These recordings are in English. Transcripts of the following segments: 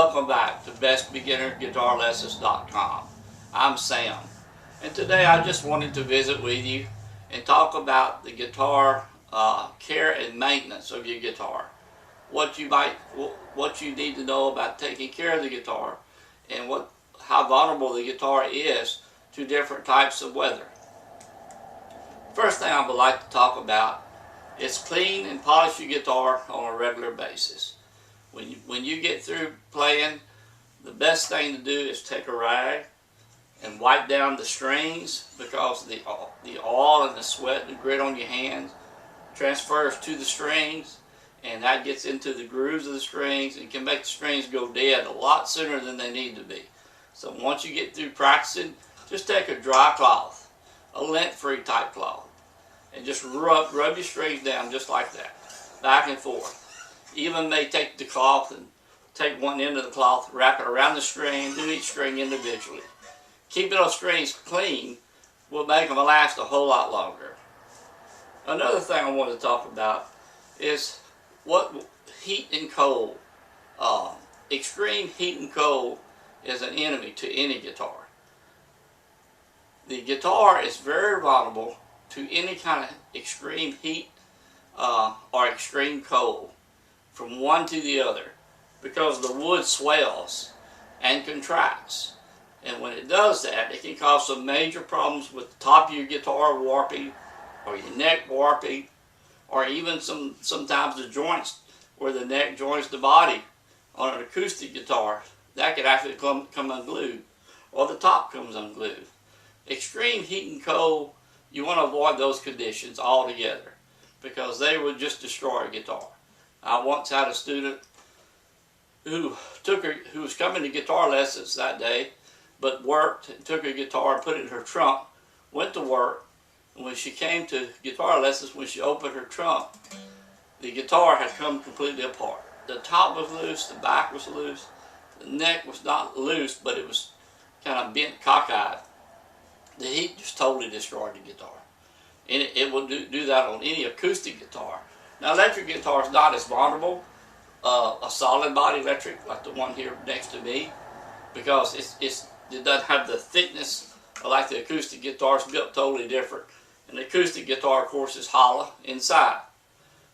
Welcome back to bestbeginnerguitarlessons.com. I'm Sam, and today I just wanted to visit with you and talk about the guitar care and maintenance of your guitar. What you need to know about taking care of the guitar, and how vulnerable the guitar is to different types of weather. First thing I would like to talk about is clean and polish your guitar on a regular basis. When you get through playing, the best thing to do is take a rag and wipe down the strings, because the oil and the sweat and the grit on your hands transfers to the strings, and that gets into the grooves of the strings and can make the strings go dead a lot sooner than they need to be. So once you get through practicing, just take a dry cloth, a lint-free type cloth, and just rub your strings down just like that, back and forth. Even may take the cloth and take one end of the cloth, wrap it around the string, do each string individually. Keeping those strings clean will make them last a whole lot longer. Another thing I want to talk about is what heat and cold. Extreme heat and cold is an enemy to any guitar. The guitar is very vulnerable to any kind of extreme heat or extreme cold, from one to the other, because the wood swells and contracts, and when it does that, it can cause some major problems with the top of your guitar warping, or your neck warping, or even sometimes the joints where the neck joins the body on an acoustic guitar, that could actually come unglued, or the top comes unglued. Extreme heat and cold, you want to avoid those conditions altogether, because they would just destroy a guitar. I once had a student who was coming to guitar lessons that day, but worked and took her guitar and put it in her trunk, went to work, and when she came to guitar lessons, when she opened her trunk, the guitar had come completely apart. The top was loose, the back was loose, the neck was not loose, but it was kind of bent cockeyed. The heat just totally destroyed the guitar. And it will do that on any acoustic guitar. Now, electric guitar is not as vulnerable, a solid body electric like the one here next to me, because it doesn't have the thickness like the acoustic guitar. It's built totally different. An acoustic guitar, of course, is hollow inside,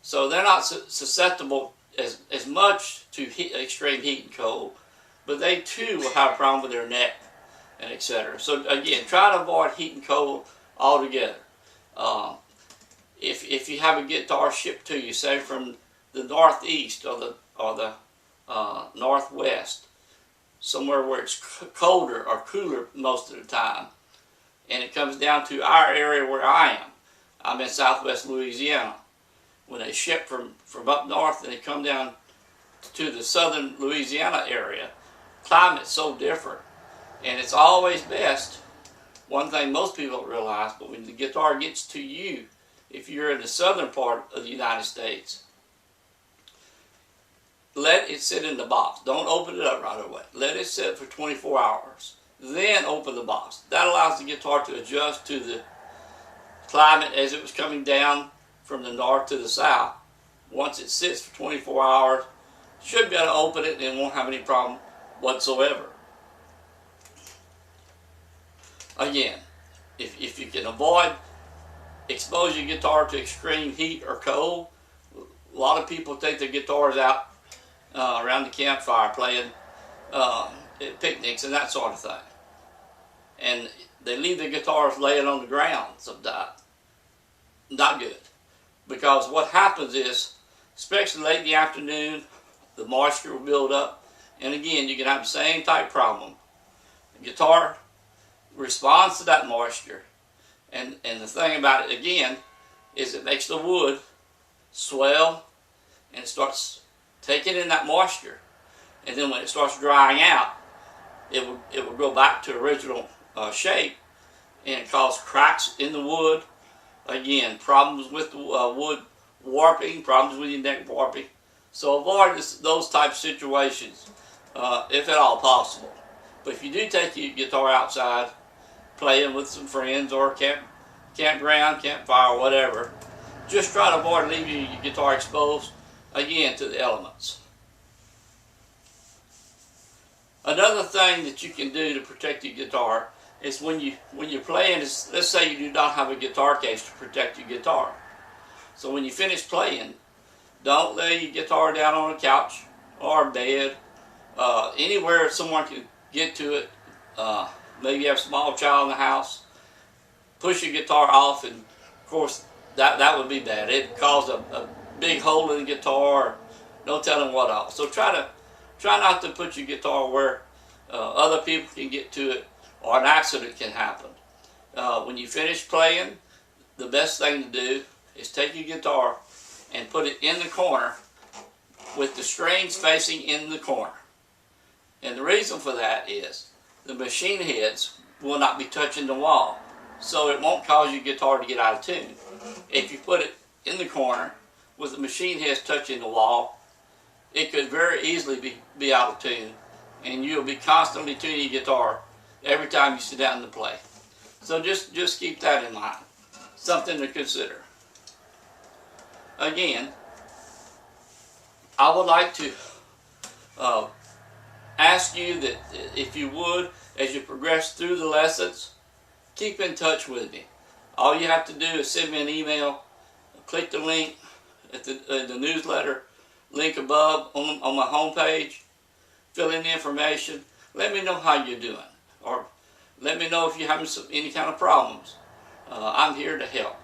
so they're not susceptible as much to extreme heat and cold, but they too will have a problem with their neck and etc. So again, try to avoid heat and cold altogether. If you have a guitar shipped to you, say from the northeast or the northwest, somewhere where it's colder or cooler most of the time, and it comes down to our area where I am. I'm in southwest Louisiana. When they ship from up north and they come down to the southern Louisiana area, climate's so different, and it's always best. One thing most people don't realize, but when the guitar gets to you, if you're in the southern part of the United States, let it sit in the box. Don't open it up right away. Let it sit for 24 hours. Then open the box. That allows the guitar to adjust to the climate as it was coming down from the north to the south. Once it sits for 24 hours, you should be able to open it and won't have any problem whatsoever. Again, if you can avoid exposing your guitar to extreme heat or cold, a lot of people take their guitars out around the campfire playing at picnics and that sort of thing, and they leave their guitars laying on the ground sometimes. Not good, because what happens is, especially late in the afternoon, the moisture will build up, and again, you can have the same type problem. The guitar responds to that moisture, and the thing about it again is it makes the wood swell, and it starts taking in that moisture, and then when it starts drying out, it will go back to original shape, and it causes cracks in the wood. Again, problems with the wood warping, problems with your neck warping. So avoid those type of situations if at all possible. But if you do take your guitar outside, playing with some friends or campground, campfire, whatever, just try to avoid leaving your guitar exposed, again, to the elements. Another thing that you can do to protect your guitar is when you're playing, let's say you do not have a guitar case to protect your guitar. So when you finish playing, don't lay your guitar down on a couch or a bed, anywhere someone can get to it. Maybe you have a small child in the house. Push your guitar off, and of course that would be bad. It'd cause a big hole in the guitar, no telling what else. So try not to put your guitar where other people can get to it, or an accident can happen. When you finish playing, the best thing to do is take your guitar and put it in the corner with the strings facing in the corner. And the reason for that is the machine heads will not be touching the wall, so it won't cause your guitar to get out of tune. If you put it in the corner with the machine heads touching the wall, it could very easily be out of tune, and you'll be constantly tuning your guitar every time you sit down to play. So just keep that in mind. Something to consider. Again, I would like to ask you that if you would, as you progress through the lessons, keep in touch with me. All you have to do is send me an email, click the link at the newsletter link above on my homepage, fill in the information, let me know how you're doing, or let me know if you're having any kind of problems. I'm here to help.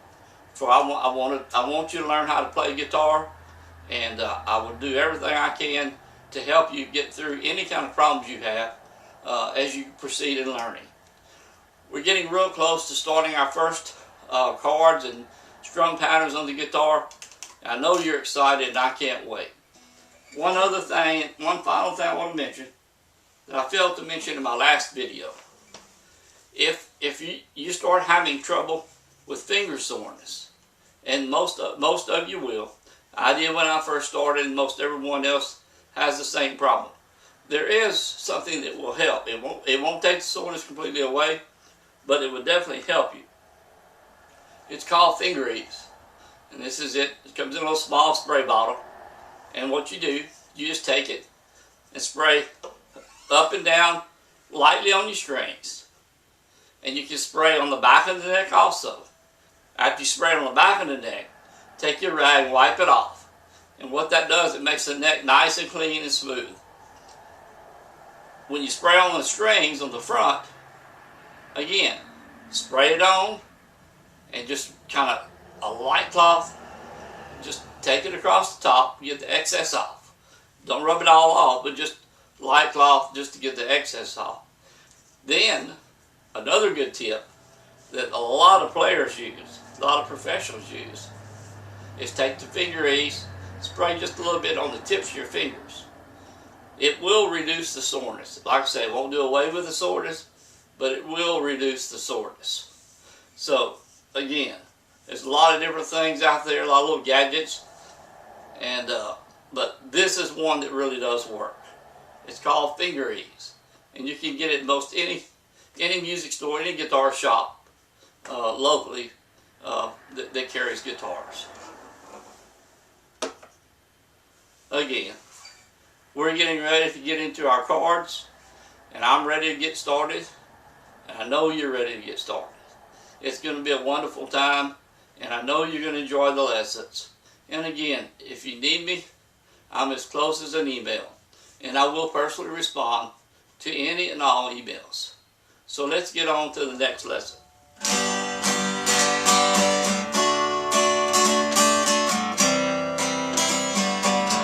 So I want you to learn how to play guitar, and I will do everything I can to help you get through any kind of problems you have as you proceed in learning. We're getting real close to starting our first chords and strum patterns on the guitar. I know you're excited, and I can't wait. One final thing I want to mention that I failed to mention in my last video. If you start having trouble with finger soreness, and most of you will, I did when I first started, and most everyone else has the same problem. There is something that will help. It won't take the soreness completely away, but it will definitely help you. It's called finger ease, and this is it. It comes in a little small spray bottle, and what you do, you just take it and spray up and down lightly on your strings. And you can spray on the back of the neck also. After you spray it on the back of the neck, take your rag and wipe it off. And what that does, it makes the neck nice and clean and smooth. When you spray on the strings on the front, again, spray it on, and just kind of a light cloth, just take it across the top, get the excess off. Don't rub it all off, but just light cloth just to get the excess off. Then, another good tip that a lot of players use, a lot of professionals use, is take the finger ease, spray just a little bit on the tips of your fingers. It will reduce the soreness. Like I say, it won't do away with the soreness, but it will reduce the soreness. So, again, there's a lot of different things out there, a lot of little gadgets, and but this is one that really does work. It's called finger ease, and you can get it in most any music store, any guitar shop locally that carries guitars. Again, we're getting ready to get into our chords, and I'm ready to get started, and I know you're ready to get started. It's going to be a wonderful time, and I know you're going to enjoy the lessons. And again, if you need me, I'm as close as an email, and I will personally respond to any and all emails. So let's get on to the next lesson.